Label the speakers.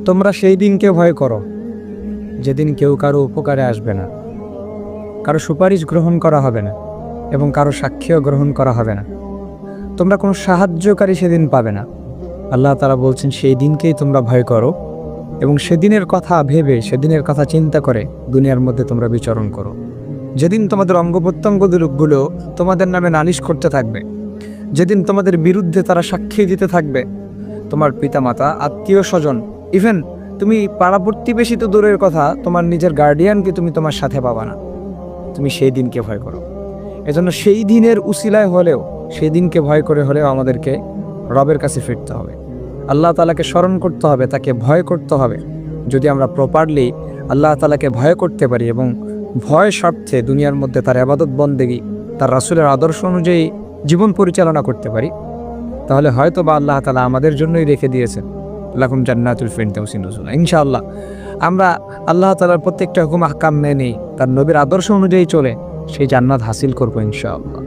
Speaker 1: তোমরা সেই দিনকে ভয় করো যেদিন কেউ কারো উপকারে আসবে না, কারো সুপারিশ গ্রহণ করা হবে না এবং কারো সাক্ষ্য গ্রহণ করা হবে না। তোমরা কোনো সাহায্যকারী সেদিন পাবে না। আল্লাহ তাআলা বলছেন সেই দিনকেই তোমরা ভয় করো এবং সেদিনের কথা ভেবে, সেদিনের কথা চিন্তা করে দুনিয়ার মধ্যে তোমরা বিচরণ করো। যেদিন তোমাদের অঙ্গ প্রত্যঙ্গগুলো তোমাদের নামে নালিশ করতে থাকবে, যেদিন তোমাদের বিরুদ্ধে তারা সাক্ষী দিতে থাকবে, তোমার পিতামাতা, আত্মীয় স্বজন, ইভেন তুমি পাড়া প্রতিবেশী তো দূরের কথা, তোমার নিজের গার্ডিয়ানকে তুমি তোমার সাথে পাবা না। তুমি সেই দিনকে ভয় করো। এজন্য সেই দিনের উসিলায় হলেও, সেই দিনকে ভয় করে হলেও আমাদেরকে রবের কাছে ফিরতে হবে, আল্লাহ তাআলাকে স্মরণ করতে হবে, তাকে ভয় করতে হবে। যদি আমরা প্রপারলি আল্লাহ তাআলাকে ভয় করতে পারি এবং ভয় স্বার্থে দুনিয়ার মধ্যে তার ইবাদত বন্দেগী, তার রাসূলের আদর্শ অনুযায়ী জীবন পরিচালনা করতে পারি, তাহলে হয়তো বা আল্লাহ তাআলা আমাদের জন্যই রেখে দিয়েছেন লাকুম জান্নাতুল ফিরদাউসি নুজুলা। ইনশাআল্লাহ আমরা আল্লাহ তাআলার প্রত্যেকটা হুকুম আহকাম মেনে, তার নবীর আদর্শ অনুযায়ী চলে সেই জান্নাত হাসিল করবো ইনশাআল্লাহ।